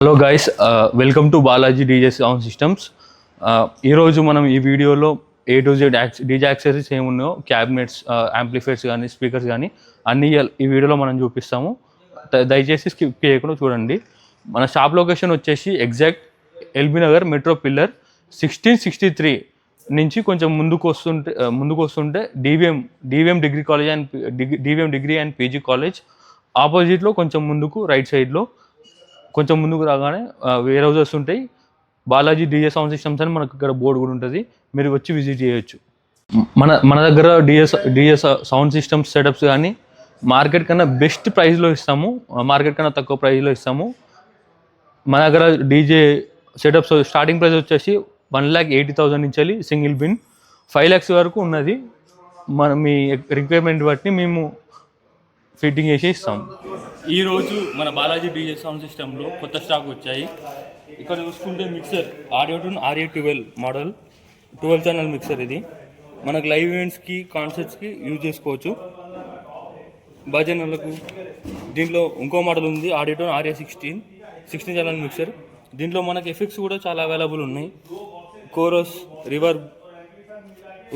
Hello guys, welcome to Balaji DJ sound systems. ఈరోజు మనం ఈ వీడియోలో A to Z DJ accessories ఏమున్నాయో, క్యాబినెట్స్, యాంప్లిఫైర్స్ కానీ, స్పీకర్స్ కానీ అన్నీ ఈ వీడియోలో మనం చూపిస్తాము. దయచేసి స్కిప్ చేయకుండా చూడండి. మన షాప్ లొకేషన్ వచ్చేసి exact LB Nagar metro pillar 1663 నుంచి కొంచెం ముందుకు వస్తుంటే DVM degree college and DVM degree and PG college ఆపోజిట్లో కొంచెం ముందుకు రైట్ సైడ్లో కొంచెం ముందుకు రాగానే వేర్ హౌసెస్ ఉంటాయి. బాలాజీ డీజే సౌండ్ సిస్టమ్స్ అని మనకు ఇక్కడ బోర్డు కూడా ఉంటుంది. మీరు వచ్చి విజిట్ చేయొచ్చు. మన దగ్గర డీజే సౌండ్ సిస్టమ్స్ సెటప్స్ కానీ మార్కెట్ కన్నా బెస్ట్ ప్రైస్లో ఇస్తాము, మార్కెట్ కన్నా తక్కువ ప్రైస్లో ఇస్తాము. మన దగ్గర డీజే సెటప్స్ స్టార్టింగ్ ప్రైస్ వచ్చేసి 1,80,000 నుంచి వెళ్ళి సింగిల్ బిన్ 5 lakhs వరకు ఉన్నది. మీ రిక్వైర్మెంట్ బట్టి మేము ఫిట్టింగ్ చేసి ఇస్తాం. ఈరోజు మన బాలాజీ డీజే సౌండ్ సిస్టంలో కొత్త స్టాక్ వచ్చాయి. ఇక్కడ చూసుకుంటే mixer Audiotone RA12 model 12 channel mixer. ఇది మనకు లైవ్ ఈవెంట్స్కి, కాన్సర్ట్స్కి యూజ్ చేసుకోవచ్చు, భజనలకు. దీంట్లో ఇంకో మోడల్ ఉంది ఆడియోటూన్ RA16 channel మిక్సర్. దీంట్లో మనకు ఎఫెక్ట్స్ కూడా చాలా అవైలబుల్ ఉన్నాయి. కోరస్, రివర్బ్,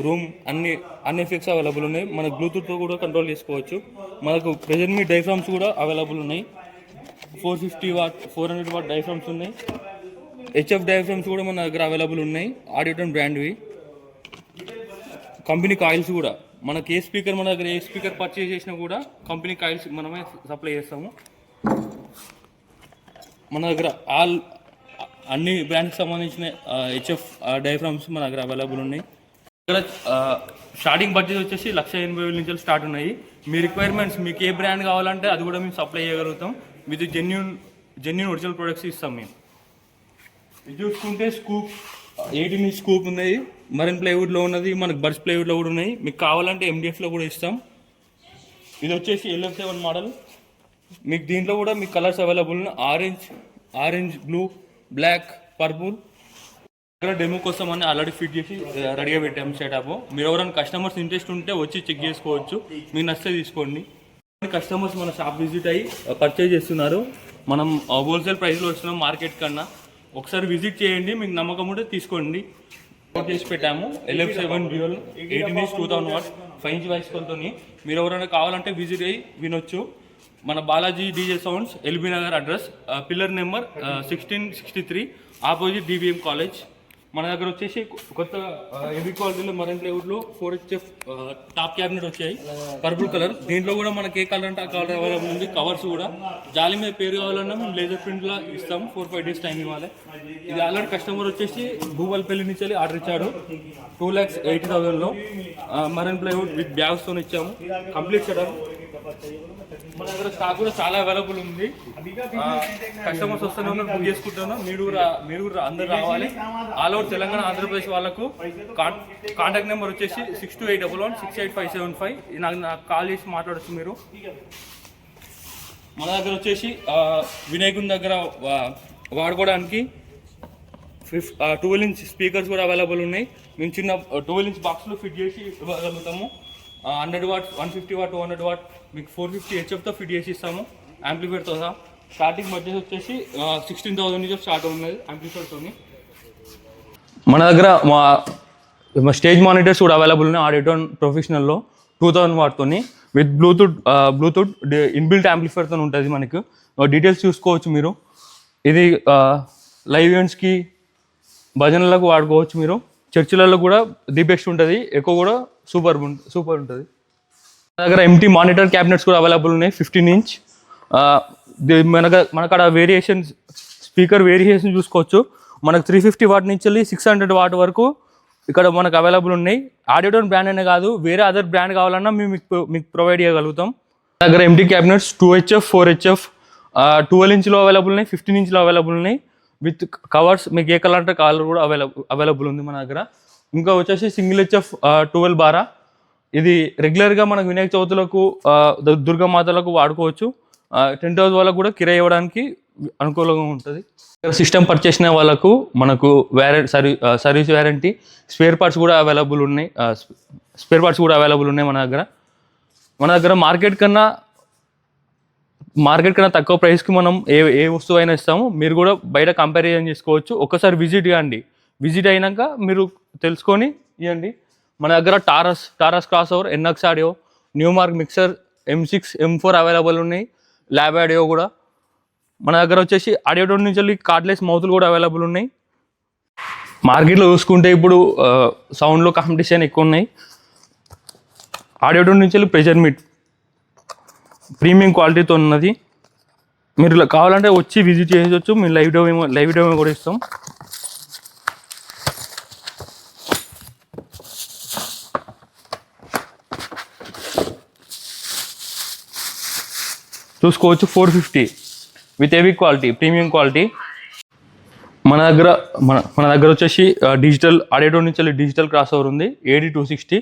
రూమ్ అన్ని ఎఫెక్ట్స్ అవైలబుల్ ఉన్నాయి. మనకు బ్లూటూత్తో కూడా కంట్రోల్ చేసుకోవచ్చు. మనకు ప్రెజెంట్ మీ డైఫ్రామ్స్ కూడా అవైలబుల్ ఉన్నాయి. 450 watt 400 watt డైఫ్రామ్స్ ఉన్నాయి. HF డైఫ్రామ్స్ కూడా మన దగ్గర అవైలబుల్ ఉన్నాయి, ఆడియోటోన్ బ్రాండ్వి. కంపెనీ కాయిల్స్ కూడా మనకి మన దగ్గర ఏ స్పీకర్ పర్చేస్ చేసినా కూడా కంపెనీ కాయిల్స్ మనమే సప్లై చేస్తాము. మన దగ్గర అన్ని బ్రాండ్కి సంబంధించిన HF డైఫ్రామ్స్ మన దగ్గర అవైలబుల్ ఉన్నాయి. ఇక్కడ స్టార్టింగ్ బడ్జెట్ వచ్చేసి 1,80,000 నుంచి స్టార్ట్ ఉన్నాయి. మీ రిక్వైర్మెంట్స్, మీకు ఏ బ్రాండ్ కావాలంటే అది కూడా మేము సప్లై చేయగలుగుతాం. విత్ జెన్యూన్ ఒరిజినల్ ప్రొడక్ట్స్ ఇస్తాం మేము. ఇది చూసుకుంటే స్కూప్ 18 inch స్కూప్ ఉన్నాయి, మరిన్ ప్లైవుడ్లో ఉన్నది, మనకు బర్డ్స్ ప్లైవుడ్లో కూడా ఉన్నాయి. మీకు కావాలంటే MDFలో కూడా ఇస్తాం. ఇది వచ్చేసి LF7 మోడల్. మీకు దీంట్లో కూడా మీకు కలర్స్ అవైలబుల్ ఉన్నాయి. Orange, blue, black, purple. ఇక్కడ డెమో కోసం అని ఆల్రెడీ ఫిట్ చేసి రెడీగా పెట్టాము సెటప్. మీరు ఎవరైనా కస్టమర్స్ ఇంట్రెస్ట్ ఉంటే వచ్చి చెక్ చేసుకోవచ్చు, మీకు నచ్చితే తీసుకోండి. కస్టమర్స్ మన షాప్ విజిట్ అయ్యి పర్చేజ్ చేస్తున్నారు. మనం హోల్సేల్ ప్రైస్లో ఇస్తున్నాం మార్కెట్ కన్నా. ఒకసారి విజిట్ చేయండి, మీకు నమ్మకం ఉంటే తీసుకోండి. చేసి పెట్టాము LF7 dual 18 inch 2000 watt 5 inch వాయిస్తో. మీరు ఎవరైనా కావాలంటే విజిట్ అయ్యి వినొచ్చు. మన Balaji DJ sounds, LB Nagar address, pillar number 1663 opposite DVM college. మన దగ్గర వచ్చేసి కొత్త హెవీ క్వాలిటీలో మరైన్ ప్లైవుడ్లో 4HF టాప్ క్యాబినెట్ వచ్చాయి, పర్పుల్ కలర్. దీంట్లో కూడా మనకి ఏ కలర్ అంటే ఆ కలర్ అవైలబుల్ ఉంది. కవర్స్ కూడా జాలి మీద పేరు కావాలన్నా మేము లేజర్ ప్రింట్లో ఇస్తాం. 4-5 days టైం ఇవ్వాలి. ఇది ఆల్రెడీ కస్టమర్ వచ్చేసి భూపాలపల్లి నుంచి వెళ్ళి ఆర్డర్ ఇచ్చాడు. 2,80,000లో మరైన్ ప్లైవుడ్ విత్ బ్యాగ్స్తో ఇచ్చాము. Complete setup. మన దగ్గర స్టాక్ కూడా చాలా అవైలబుల్ ఉంది. కస్టమర్స్ వస్తూనే ఉన్నారు, బుక్ చేసుకుంటున్నాం. మీరు కూడా అందరు రావాలి. ఆల్ ఓవర్ తెలంగాణ, ఆంధ్రప్రదేశ్ వాళ్ళకు కాంటాక్ట్ నెంబర్ వచ్చేసి 6281168575. నాకు కాల్ చేసి మాట్లాడచ్చు మీరు. మన దగ్గర వచ్చేసి వినాయకుని దగ్గర వాడుకోవడానికి 12 inch స్పీకర్స్ కూడా అవైలబుల్ ఉన్నాయి. మేము చిన్న 12 inch బాక్స్లో ఫిట్ చేసి ఇవ్వగలుగుతాము. 100 watt 150 watt 200 watt మీకు 450 HFతో ఫిట్ చేసి ఇస్తాము, యాంప్లిఫైర్తో సహా. స్టార్టింగ్ బడ్జెట్ వచ్చేసి 16,000 నుంచి స్టార్ట్ ఉన్నది యాంప్లిఫైర్తో. మన దగ్గర మా స్టేజ్ మానిటర్స్ కూడా అవైలబుల్ ఉన్నాయి. ఆడియోటోన్ ప్రొఫెషనల్లో 2000 wattతో విత్ బ్లూటూత్ ఇన్బిల్ట్ యాంప్లిఫైర్తో ఉంటుంది. మనకు డీటెయిల్స్ చూసుకోవచ్చు మీరు. ఇది లైవ్ ఈవెంట్స్కి, భజనలకు వాడుకోవచ్చు. మీరు చర్చిలలో కూడా ది బెస్ట్ ఉంటుంది, ఎక్కువ కూడా సూపర్ ఉంటుంది. మన దగ్గర MT మానిటర్ క్యాబినెట్స్ కూడా అవైలబుల్ ఉన్నాయి 15 inch. మనకాడ వేరియేషన్స్, స్పీకర్ వేరియేషన్ చూసుకోవచ్చు. మనకు 350 watt నుంచి వెళ్ళి 600 watt వరకు ఇక్కడ మనకు అవైలబుల్ ఉన్నాయి. ఆడియోటోన్ బ్రాండ్ అనే కాదు, వేరే అదర్ బ్రాండ్ కావాలన్నా మేము మీకు ప్రొవైడ్ చేయగలుగుతాం. మన దగ్గర MT cabinets 2HF 4HF 12 inchలో available ఉన్నాయి, 15 inchలో అవైలబుల్ ఉన్నాయి. విత్ కవర్స్ మీకు ఏ కలర్ అంటే కలర్ కూడా అవైలబుల్ ఉంది మన దగ్గర. ఇంకా వచ్చేసి సింగిల్ HF 12 బారా. ఇది రెగ్యులర్గా మనకు వినాయక చవితులకు, దుర్గామాతలకు వాడుకోవచ్చు. టెంట్ హౌస్ వాళ్ళకు కూడా కిరాయి ఇవ్వడానికి అనుకూలంగా ఉంటుంది. సిస్టమ్ పర్చేస్ చేసిన వాళ్ళకు మనకు సర్వీస్ వారంటీ, స్పేర్ పార్ట్స్ కూడా అవైలబుల్ ఉన్నాయి మన దగ్గర. మార్కెట్ కన్నా మార్కెట్ కన్నా తక్కువ ప్రైస్కి మనం ఏ వస్తువు అయినా ఇస్తాము. మీరు కూడా బయట కంపారిజన్ చేసుకోవచ్చు. ఒకసారి విజిట్ కాండి. విజిట్ అయినాక మీరు తెలుసుకొని ఇవ్వండి. మన దగ్గర Taurus cross over, NX audio, Numark mixer, M6 M4 available ఉన్నాయి. ల్యాబ్ ఆడియో కూడా మన దగ్గర వచ్చేసి ఆడియోటోన్ నుంచి వెళ్ళి కార్డ్లెస్ మౌతులు కూడా అవైలబుల్ ఉన్నాయి. మార్కెట్లో చూసుకుంటే ఇప్పుడు సౌండ్లో కాంపిటీషన్ ఎక్కువ ఉన్నాయి. ఆడియోటోన్ నుంచి వెళ్ళి ప్రెషర్ మీట్ ప్రీమియం క్వాలిటీతో ఉన్నది. మీరు ఇలా కావాలంటే వచ్చి విజిట్ చేయవచ్చు. మేము లైవ్ డెమో కూడా ఇస్తాం. చూసుకోవచ్చు. 450 with heavy quality, premium quality. మన దగ్గర వచ్చేసి డిజిటల్ ఆడియోటోన్ నుంచి డిజిటల్ క్రాస్ ఓవర్ ఉంది, AD260.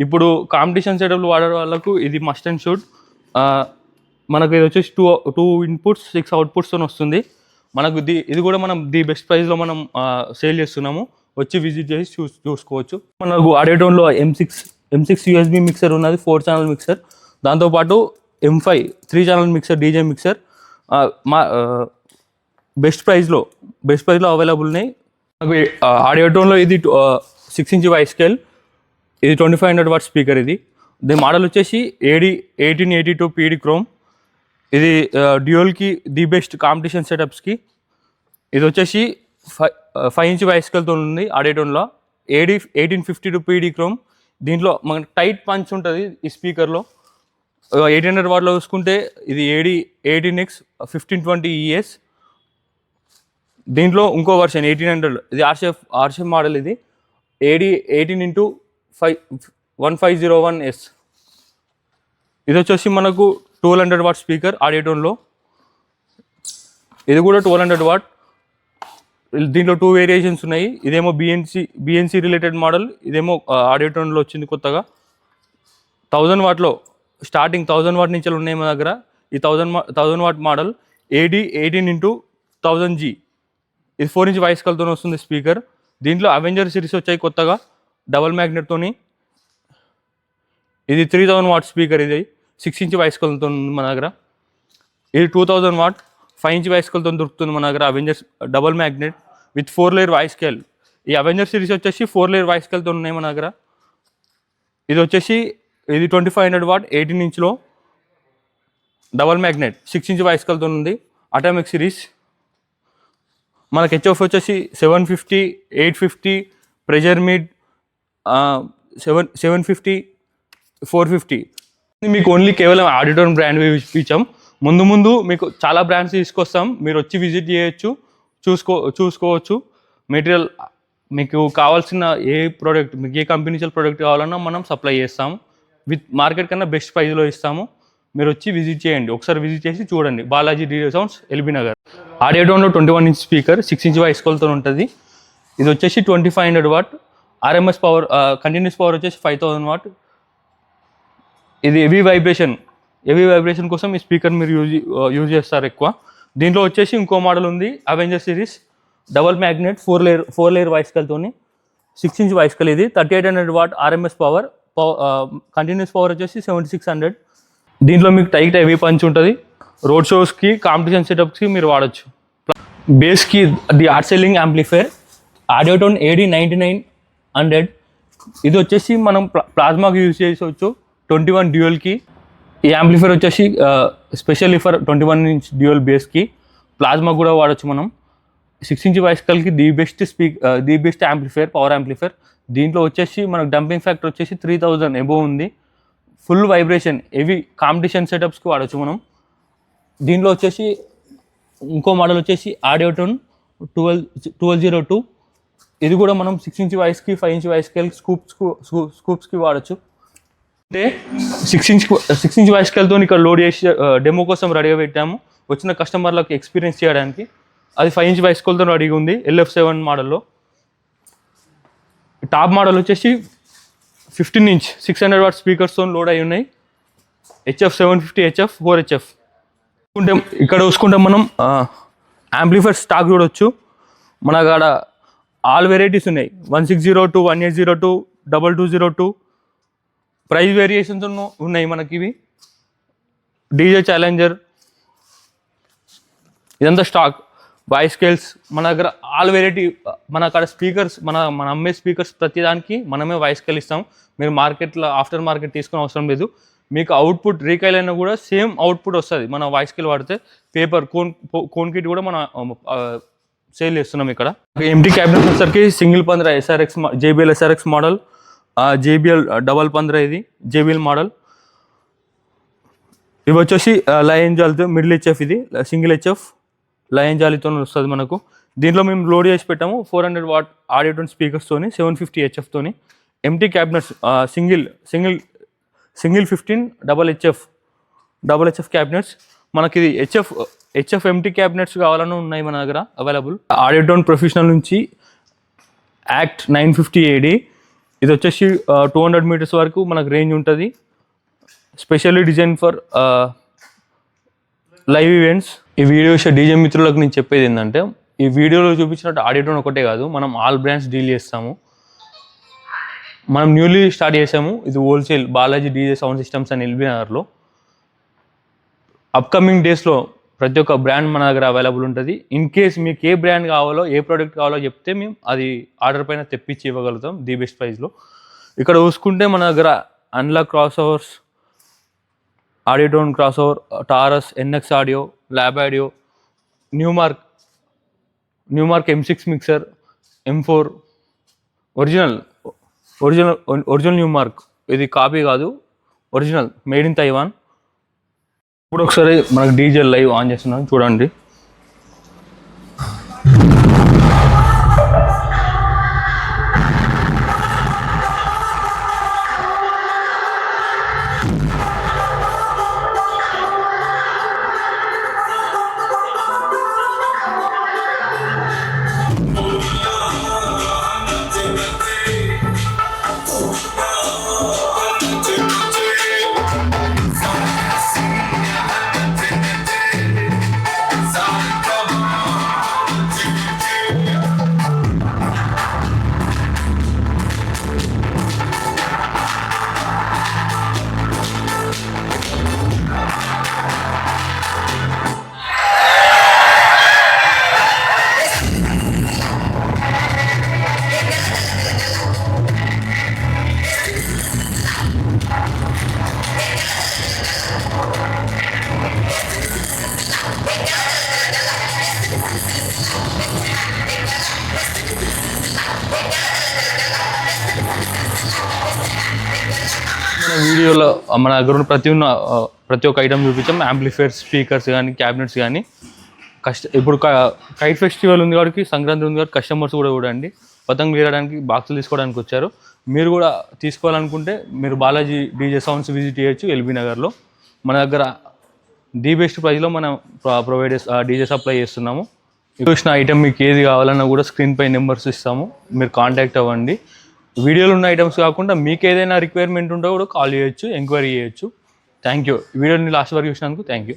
ఇప్పుడు కాంపిటీషన్ సెటప్లు వాడే వాళ్ళకు ఇది మస్ట్ అండ్ షుడ్. మనకు ఇది వచ్చేసి టూ ఇన్పుట్స్ 6 అవుట్పుట్స్తో వస్తుంది. మనకు ఇది కూడా మనం బెస్ట్ ప్రైస్లో మనం సేల్ చేస్తున్నాము. వచ్చి విజిట్ చేసి చూసుకోవచ్చు. మనకు ఆడియోటోన్లో M6 USB మిక్సర్ ఉన్నది, 4 ఛానల్ మిక్సర్. దాంతోపాటు M5 3 channel mixer, DJ mixer మా బెస్ట్ ప్రైస్లో అవైలబుల్ ఉన్నాయి. నాకు ఆడియోటోన్లో ఇది 6 ఇంచ్ వాయిస్ స్కేల్, ఇది 2500 వాట్ స్పీకర్. దీని మోడల్ వచ్చేసి AD1882 PD క్రోమ్. ఇది డ్యూయల్కి బెస్ట్ కాంపిటీషన్ సెటప్స్కి. ఇది వచ్చేసి 5 ఇంచ్ వాయిస్ స్కేల్తో ఉంది ఆడియోటోన్లో. AD1852 PD chrome. దీంట్లో మనకు టైట్ పంచ్ ఉంటుంది ఈ స్పీకర్లో. 1800 వాట్లో చూసుకుంటే ఇది AD18X 1520 ES. దీంట్లో ఇంకో వర్షన్ 1800, ఇది ఆర్షిఎఫ్ మోడల్. ఇది AD18x1501S. ఇది వచ్చేసి మనకు 1200 వాట్ స్పీకర్ ఆడియోటోన్లో. ఇది కూడా 1200 వాట్. దీంట్లో 2 వేరియేషన్స్ ఉన్నాయి. ఇదేమో BNC రిలేటెడ్ మోడల్, ఇదేమో ఆడియోటోన్లో వచ్చింది కొత్తగా. 1000 వాట్లో స్టార్టింగ్ 1000 వాట్ నుంచి ఉన్నాయి మన దగ్గర. ఈ 1000 వాట్ మోడల్ AD18x1000G. ఇది 4 ఇంచ్ వాయిస్ స్కేల్తో వస్తుంది స్పీకర్. దీంట్లో అవెంజర్ సిరీస్ వచ్చాయి కొత్తగా డబల్ మ్యాగ్నెట్తోని. ఇది 3000 వాట్ స్పీకర్. ఇది 6 ఇంచ్ వాయిస్ స్కేల్తో ఉంది మన దగ్గర. ఇది 2000 వాట్ 5 ఇంచ్ వాయిస్ స్కేల్తో దొరుకుతుంది మన దగ్గర. Avengers double magnet with 4 layer voice scale. ఈ అవెంజర్ సిరీస్ వచ్చేసి 4 లేయర్ వాయిస్ స్కేల్తో ఉన్నాయి మన దగ్గర. ఇది వచ్చేసి 2500 వాట్ 18 ఇంచ్లో డబల్ మ్యాగ్నెట్ 6 ఇంచ్ వాయిస్ స్కేల్తో ఉంది. Atomic series. మనకి HF వచ్చేసి 750, 850, ప్రెషర్ మీట్ 750, 450. మీకు ఓన్లీ కేవలం ఆడియోటోన్ బ్రాండ్ ఇచ్చాం. ముందు మీకు చాలా బ్రాండ్స్ తీసుకొస్తాం. మీరు వచ్చి విజిట్ చేయొచ్చు, చూసుకోవచ్చు. మెటీరియల్ మీకు కావాల్సిన ఏ ప్రోడక్ట్, మీకు ఏ కంపెనీ నుంచి ప్రోడక్ట్ కావాలన్నా మనం సప్లై చేస్తాము. విత్ మార్కెట్ కన్నా బెస్ట్ ప్రైస్లో ఇస్తాము. మీరు వచ్చి విజిట్ చేయండి. ఒకసారి విజిట్ చేసి చూడండి. Balaji DJ sounds, LB Nagar. ఆడియోటోన్లో 21 ఇంచ్ స్పీకర్ 6 ఇంచ్ వాయిస్ స్కేల్తో ఉంటుంది. ఇది వచ్చేసి 2500 watt. RMS power, continuous power వచ్చేసి 5000 వాట్. ఇది హెవీ వైబ్రేషన్ కోసం ఈ స్పీకర్ మీరు యూజ్ చేస్తారు ఎక్కువ. దీంట్లో వచ్చేసి ఇంకో మోడల్ ఉంది, avenger series double magnet 4 layer voice స్కేల్తో 6 ఇంచ్ వాయిస్ స్కేల్. ఇది 3800 watt RMS power. Continuous power వచ్చేసి 7600. దీంట్లో మీకు టైట్ హెవీ పంచ్ ఉంటుంది. రోడ్ షోస్కి, కాంపిటీషన్ సెటప్స్కి మీరు వాడచ్చు. బేస్కి the art selling amplifier Audiotone AD9900. ఇది వచ్చేసి మనం ప్లాస్మాకి యూజ్ చేసుకోవచ్చు. 21 డ్యూయల్కి. ఈ యాంప్లిఫైర్ వచ్చేసి స్పెషల్లీ ఫర్ 21 ఇంచ్ డ్యూయల్ బేస్కి. ప్లాస్మా కూడా వాడచ్చు మనం. 6 ఇంచ్ వాయిస్ స్కేల్కి the best amplifier, power amplifier. దీంట్లో వచ్చేసి మనకు డంపింగ్ ఫ్యాక్టర్ వచ్చేసి 3000 అబోవ్ ఉంది. ఫుల్ వైబ్రేషన్, హెవీ కాంపిటీషన్ సెటప్స్కి వాడచ్చు మనం. దీంట్లో వచ్చేసి ఇంకో మోడల్ వచ్చేసి ఆడియోటోన్ 1202. ఇది కూడా మనం 6 ఇంచ్ వాయిస్కి, 5 ఇంచ్ వాయిస్ స్కేల్ స్కూప్స్కి వాడచ్చు. అంటే 6 ఇంచ్ వాయిస్ స్కేల్తో ఇక్కడ లోడ్ చేసి డెమో కోసం రెడీగా పెట్టాము వచ్చిన కస్టమర్లకు ఎక్స్పీరియన్స్ చేయడానికి. అది 5 ఇంచ్ వాయిస్ స్కేల్తో రెడీగా ఉంది LF7 మోడల్లో. టాప్ మోడల్ వచ్చేసి 15 ఇంచ్ 600 వాట్ స్పీకర్స్తో లోడ్ అయి ఉన్నాయి. HF 750, HF 4HF. ఇక్కడ చూసుకుంటే మనం యాంప్లిఫైర్ స్టాక్ చూడవచ్చు. మన కాడ ఆల్ వెరైటీస్ ఉన్నాయి. 1602, 1802, 2202. ప్రైస్ వేరియేషన్స్ ఉన్నాయి మనకి. ఇవి DJ ఛాలెంజర్, ఇదంతా స్టాక్. వాయిస్ స్కేల్స్ మన దగ్గర ఆల్ వెరైటీ. మన అక్కడ స్పీకర్స్ మన అమ్మే స్పీకర్స్ ప్రతిదానికి మనమే వాయిస్ స్కేల్ ఇస్తాం. మీరు మార్కెట్లో ఆఫ్టర్ మార్కెట్ తీసుకునే అవసరం లేదు. మీకు అవుట్పుట్ రీకైల్ అయినా కూడా సేమ్ అవుట్పుట్ వస్తుంది మన వాయిస్ స్కేల్ వాడితే. పేపర్ కోన్ కిట్ కూడా మన సేల్ చేస్తున్నాం ఇక్కడ. ఎంటీ క్యాబినెట్ వచ్చేసరికి single 15 SRX JBL SRX model, JBL double 15 ఇది JBL మోడల్. ఇవి వచ్చేసి లయన్ జాలితో మిడిల్ HF, ఇది సింగిల్ HF లయన్ జాలితో వస్తుంది మనకు. దీంట్లో మేము లోడ్ చేసి పెట్టాము 400 వాట్ ఆడియో టోన్ స్పీకర్స్తోని 750 HF తోని. Empty cabinets single 15 double HF cabinets. మనకి ఇది హెచ్ఎఫ్ ఎంటీ క్యాబినెట్స్ కావాలని ఉన్నాయి మన దగ్గర అవైలబుల్. ఆడియో టోన్ ప్రొఫెషనల్ నుంచి యాక్ట్ 950 AD. ఇది వచ్చేసి 200 మీటర్స్ వరకు మనకు రేంజ్ ఉంటుంది. Specially design for live events. ఈ వీడియో డీజే మిత్రులకు నేను చెప్పేది ఏంటంటే, ఈ వీడియోలో చూపించినట్టు ఆడియో టోన్ ఒకటే కాదు, మనం ఆల్ బ్రాండ్స్ డీల్ చేస్తాము. మనం న్యూలీ స్టార్ట్ చేసాము. ఇది wholesale Balaji DJ sound systems అని ఎల్బీ నగర్లో. అప్కమింగ్ డేస్లో ప్రతి ఒక్క బ్రాండ్ మన దగ్గర అవైలబుల్ ఉంటుంది. ఇన్ కేస్ మీకు ఏ బ్రాండ్ కావాలో, ఏ ప్రోడక్ట్ కావాలో చెప్తే మేము అది ఆర్డర్ పైన తెప్పించి ఇవ్వగలుగుతాం ది బెస్ట్ ప్రైస్లో. ఇక్కడ చూసుకుంటే మన దగ్గర unlock crossovers, Audiotone crossover, Taurus, NX audio, lab audio, Newmark M6 mixer, M4 original Newmark. ఇది కాపీ కాదు, ఒరిజినల్ మేడ్ ఇన్ తైవాన్. ఇప్పుడు ఒకసారి మనకు డీజే లైవ్ ఆన్ చేస్తున్నాం చూడండి. మన వీడియోలో మన దగ్గర ఉన్న ప్రతి ఒక్క ఐటమ్ చూపించాం. యాంప్లిఫైర్స్, స్పీకర్స్ కానీ, క్యాబినెట్స్ కానీ. ఇప్పుడు కైట్ ఫెస్టివల్ ఉంది కాబట్టి, సంక్రాంతి ఉంది కాబట్టి కస్టమర్స్ కూడా చూడండి పతంగులు వేయడానికి బాక్సులు తీసుకోవడానికి వచ్చారు. మీరు కూడా తీసుకోవాలనుకుంటే మీరు బాలాజీ డీజే సౌండ్స్ విజిట్ చేయొచ్చు ఎల్బీ నగర్లో. మన దగ్గర ది బెస్ట్ ప్రైస్లో మనం డీజే సప్లై చేస్తున్నాము. చూసిన ఐటమ్ మీకు ఏది కావాలన్నా కూడా స్క్రీన్ పై నెంబర్స్ ఇస్తాము, మీరు కాంటాక్ట్ అవ్వండి. వీడియోలో ఉన్న ఐటమ్స్ కాకుండా మీకు ఏదైనా రిక్వైర్మెంట్ ఉంటే కూడా కాల్ చేయొచ్చు, ఎంక్వైరీ చేయొచ్చు. Thank you. వీడియోని లాస్ట్ వరకు చూసినందుకు థ్యాంక్ యూ.